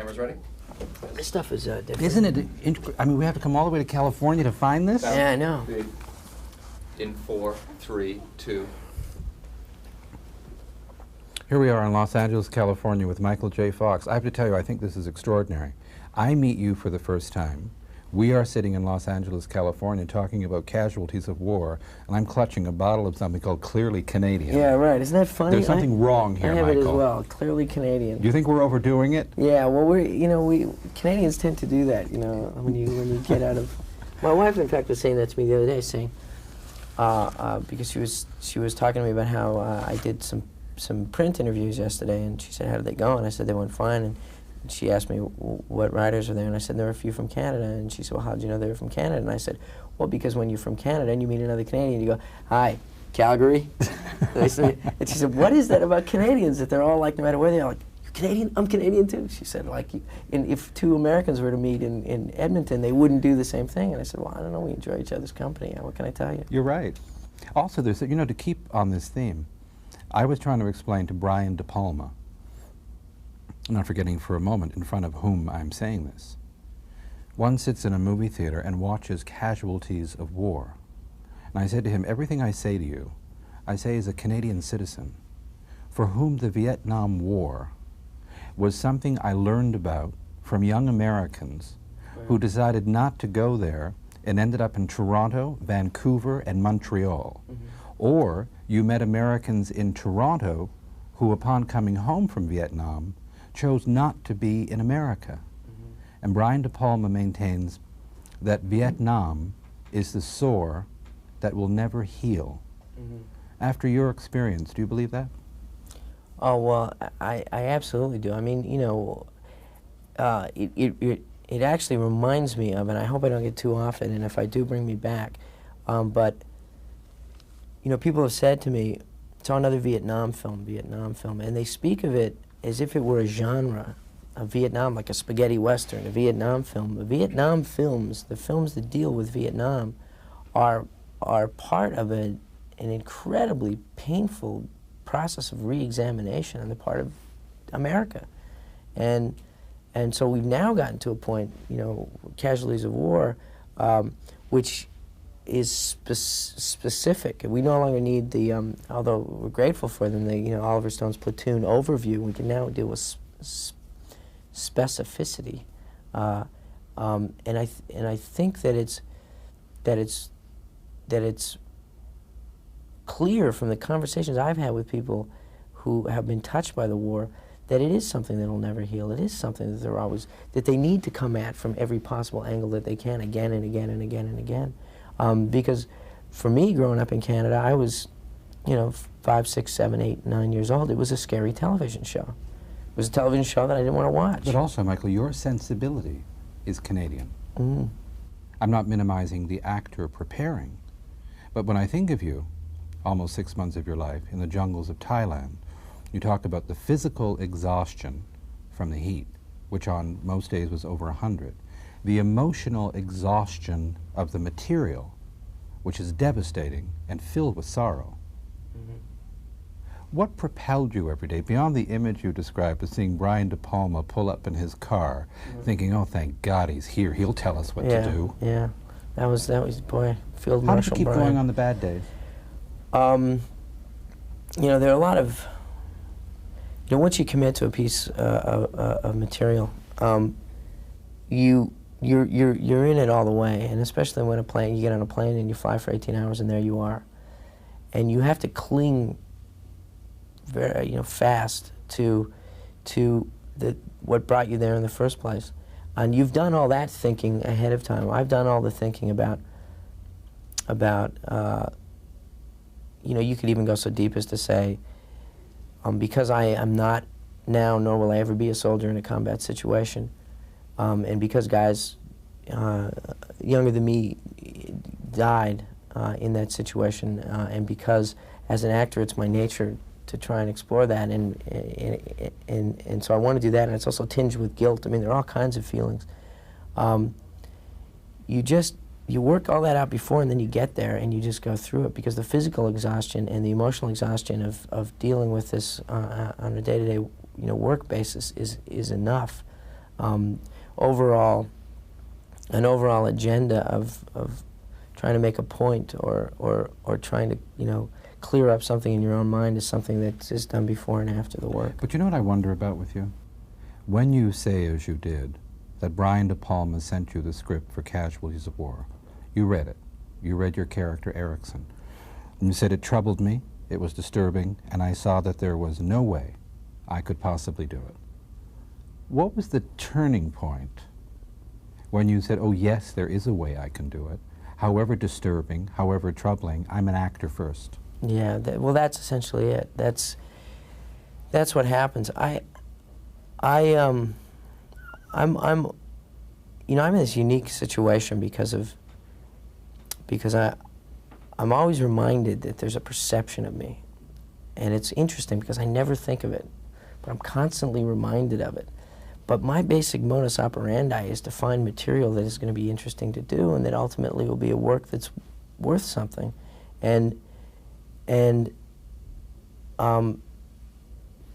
Cameras ready? This stuff is different. Isn't it? I mean, we have to come all the way to California to find this? Yeah, I know. In 4, 3, 2. Here we are in Los Angeles, California with Michael J. Fox. I have to tell you, I think this is extraordinary. I meet you for the first time. We are sitting in Los Angeles, California, talking about casualties of war, and I'm clutching a bottle of something called Clearly Canadian. Yeah, right. Isn't that funny? There's something wrong here, I have Michael. it as well. Clearly Canadian. Do you think we're overdoing it? Yeah. Well, we Canadians tend to do that. You know, when you get out of. My wife, in fact, was saying that to me the other day, saying because she was talking to me about how I did some print interviews yesterday, and she said, "How did they go?" And I said, "They went fine." And she asked me what writers are there, and I said there were a few from Canada. And she said, "Well, how did you know they were from Canada?" And I said, "Well, because when you're from Canada and you meet another Canadian, you go, 'Hi, Calgary.'" And she said, "What is that about Canadians that they're all like, no matter where they are, like, you're Canadian? I'm Canadian too." She said, like, if two Americans were to meet in Edmonton, they wouldn't do the same thing. And I said, "Well, I don't know. We enjoy each other's company. What can I tell you?" You're right. Also, there's, you know, to keep on this theme, I was trying to explain to Brian De Palma, not forgetting for a moment in front of whom I'm saying this. One sits in a movie theater and watches casualties of war. And I said to him, everything I say to you, I say as a Canadian citizen, for whom the Vietnam War was something I learned about from young Americans who decided not to go there and ended up in Toronto, Vancouver, and Montreal. Or you met Americans in Toronto who, upon coming home from Vietnam, chose not to be in America. And Brian De Palma maintains that Vietnam is the sore that will never heal. After your experience, do you believe that? Oh, well, I absolutely do. I mean, you know, it actually reminds me of, and I hope I don't get too off it, and if I do, bring me back, but, you know, people have said to me, saw another Vietnam film, and they speak of it as if it were a genre of Vietnam, like a spaghetti western, a Vietnam film. The Vietnam films, the films that deal with Vietnam, are part of an incredibly painful process of re-examination on the part of America. And so we've now gotten to a point, you know, casualties of war, which is specific. We no longer need the, although we're grateful for them, the, you know, Oliver Stone's Platoon overview. We can now deal with specificity, and I think that it's clear from the conversations I've had with people who have been touched by the war that it is something that will never heal. It is something that they need to come at from every possible angle that they can, again and again and again and again. Because for me, growing up in Canada, I was, you know, 5, 6, 7, 8, 9 years old. It was a scary television show. It was a television show that I didn't want to watch. But also, Michael, your sensibility is Canadian. I'm not minimizing the actor preparing, but when I think of you, almost 6 months of your life in the jungles of Thailand, you talk about the physical exhaustion from the heat, which on most days was over 100. The emotional exhaustion of the material, which is devastating and filled with sorrow. What propelled you every day, beyond the image you described of seeing Brian De Palma pull up in his car, thinking, oh, thank God he's here, he'll tell us what to do? Yeah, that was boy, Field Marshal Brian. How did you keep going on the bad days? You know, there are a lot of, you know, once you commit to a piece of material, you're in it all the way, and especially when you get on a plane and you fly for 18 hours and there you are, and you have to cling very, you know, fast to what brought you there in the first place, and you've done all that thinking ahead of time. I've done all the thinking about you know, you could even go so deep as to say, because I am not now, nor will I ever be a soldier in a combat situation, and because guys younger than me died in that situation, and because as an actor it's my nature to try and explore that, and so I want to do that, and it's also tinged with guilt. I mean, there are all kinds of feelings. You work all that out before, and then you get there, and you just go through it, because the physical exhaustion and the emotional exhaustion of dealing with this on a day-to-day, you know, work basis is enough. overall an overall agenda of trying to make a point or trying to, you know, clear up something in your own mind is something that is done before and after the work. But you know what I wonder about with you? When you say, as you did, that Brian De Palma sent you the script for Casualties of War, you read it. You read your character, Erickson. And you said, it troubled me, it was disturbing, and I saw that there was no way I could possibly do it. What was the turning point when you said, oh yes, there is a way I can do it, however disturbing, however troubling, I'm an actor first? Yeah, well, that's essentially it. That's what happens. I'm you know, I'm in this unique situation because I'm always reminded that there's a perception of me, and it's interesting because I never think of it, but I'm constantly reminded of it. But my basic modus operandi is to find material that is going to be interesting to do, and that ultimately will be a work that's worth something, and it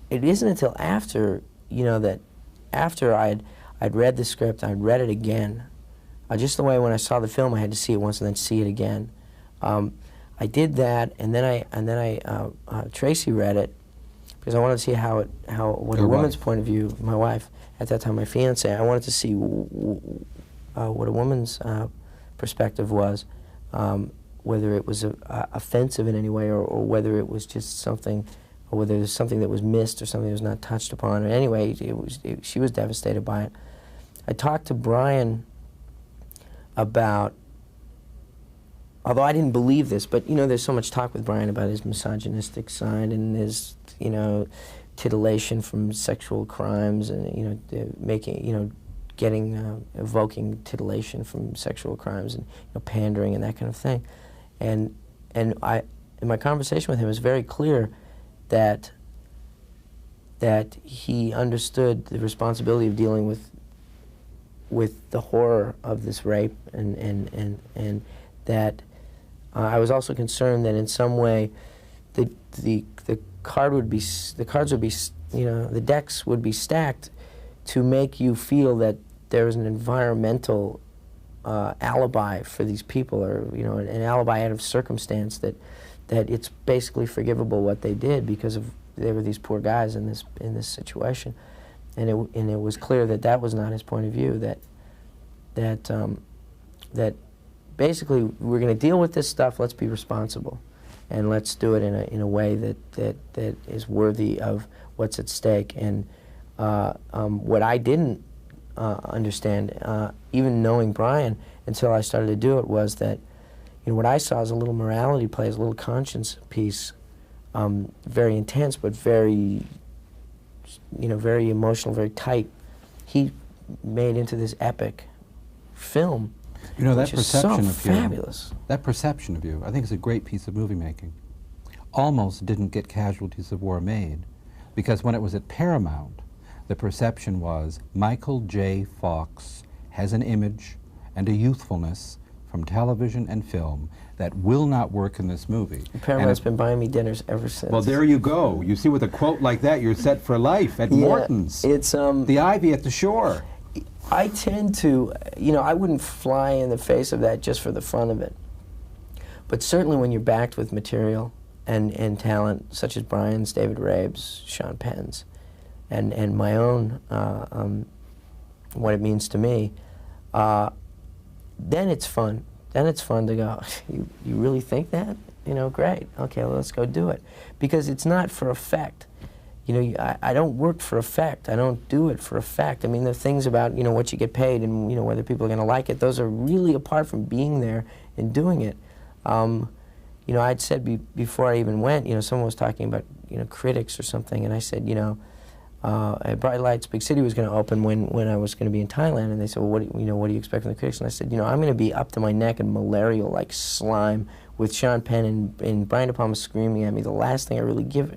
isn't until after, you know, that after I'd read the script, I'd read it again, just the way when I saw the film I had to see it once and then see it again. I did that, and then Tracy read it because I wanted to see what Your a woman's wife. point of view, my wife at that time, my fiance, I wanted to see what a woman's perspective was, whether it was offensive in any way, or whether it was just something, or whether there's something that was missed or something that was not touched upon. Or anyway, she was devastated by it. I talked to Brian about, although I didn't believe this, but you know, there's so much talk with Brian about his misogynistic side and his, you know, titillation from sexual crimes, and you know, making, you know, evoking titillation from sexual crimes, and you know, pandering and that kind of thing. And I, in my conversation with him, it was very clear that he understood the responsibility of dealing with the horror of this rape, and that I was also concerned that in some way the cards would be, you know, the decks would be stacked to make you feel that there was an environmental alibi for these people, or you know, an alibi out of circumstance, that it's basically forgivable what they did because of they were these poor guys in this situation, and it was clear that that was not his point of view. That basically we're going to deal with this stuff. Let's be responsible, and let's do it in a way that is worthy of what's at stake. And what I didn't understand, even knowing Brian, until I started to do it, was that, you know, what I saw as a little morality play, as a little conscience piece, very intense, but very, you know, very emotional, very tight. He made into this epic film, You know, that which is so perception of you, fabulous. that perception of you, I think is a great piece of movie making. Almost didn't get Casualties of War made, because when it was at Paramount, the perception was Michael J. Fox has an image and a youthfulness from television and film that will not work in this movie. Paramount's been buying me dinners ever since. Well, there you go. You see, with a quote like that, you're set for life at Morton's. It's the Ivy at the Shore. I tend to, you know, I wouldn't fly in the face of that just for the fun of it. But certainly when you're backed with material and talent such as Brian's, David Rabe's, Sean Penn's, and my own, what it means to me, then it's fun. Then it's fun to go, you really think that? You know, great. Okay, well, let's go do it. Because it's not for effect. You know, I don't work for effect. I don't do it for effect. I mean, the things about, you know, what you get paid and, you know, whether people are going to like it, those are really apart from being there and doing it. You know, I'd said before I even went, you know, someone was talking about, you know, critics or something, and I said, you know, Bright Lights, Big City was going to open when I was going to be in Thailand, and they said, well, what do you expect from the critics? And I said, you know, I'm going to be up to my neck in malarial like slime with Sean Penn and Brian De Palma screaming at me. The last thing I really give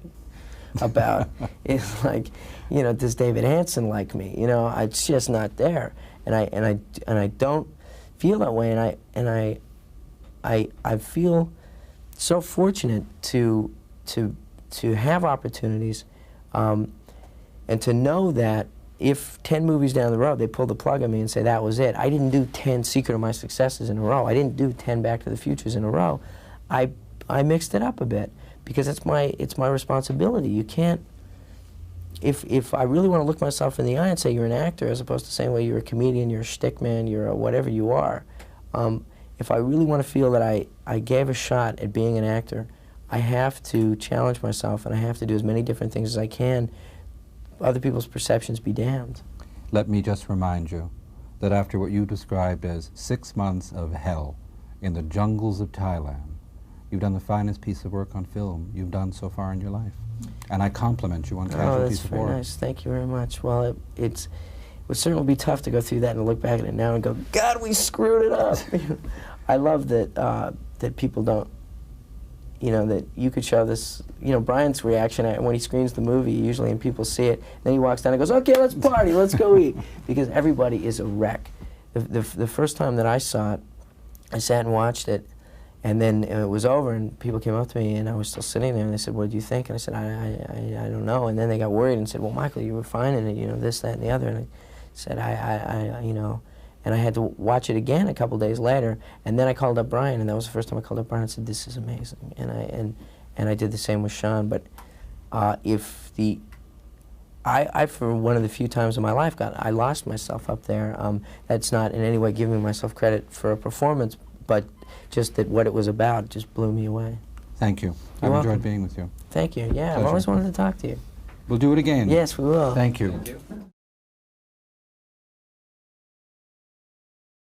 about is like, you know, does David Hansen like me? You know, it's just not there, and I don't feel that way, and I feel so fortunate to have opportunities, and to know that if 10 movies down the road they pull the plug on me and say that was it, I didn't do 10 Secret of My Successes in a row. I didn't do 10 Back to the Futures in a row. I mixed it up a bit because it's my responsibility. You can't. If I really want to look myself in the eye and say you're an actor, as opposed to saying, well, you're a comedian, you're a shtick man, you're a whatever you are, if I really want to feel that I gave a shot at being an actor, I have to challenge myself and I have to do as many different things as I can. Other people's perceptions be damned. Let me just remind you that after what you described as 6 months of hell in the jungles of Thailand, you've done the finest piece of work on film you've done so far in your life. And I compliment you on Casualties of War. Oh, that's very nice. Thank you very much. Well, it would certainly be tough to go through that and look back at it now and go, God, we screwed it up. I love that that people don't, you know, that you could show this, you know, Brian's reaction when he screens the movie usually and people see it, then he walks down and goes, okay, let's party, let's go eat, because everybody is a wreck. The first time that I saw it, I sat and watched it, and then it was over and people came up to me and I was still sitting there and they said, what did you think? And I said, I don't know. And then they got worried and said, well, Michael, you were fine in it, you know, this, that, and the other. And I said, you know, and I had to watch it again a couple days later, and then I called up Brian, and that was the first time I called up Brian and said, this is amazing. And I did the same with Sean. But I for one of the few times in my life I lost myself up there. That's not in any way giving myself credit for a performance, but just that what it was about just blew me away. Thank you. You're I've enjoyed welcome. being with you. Thank you. Yeah, Pleasure. I've always wanted to talk to you. We'll do it again. Yes, we will. Thank you. Thank you.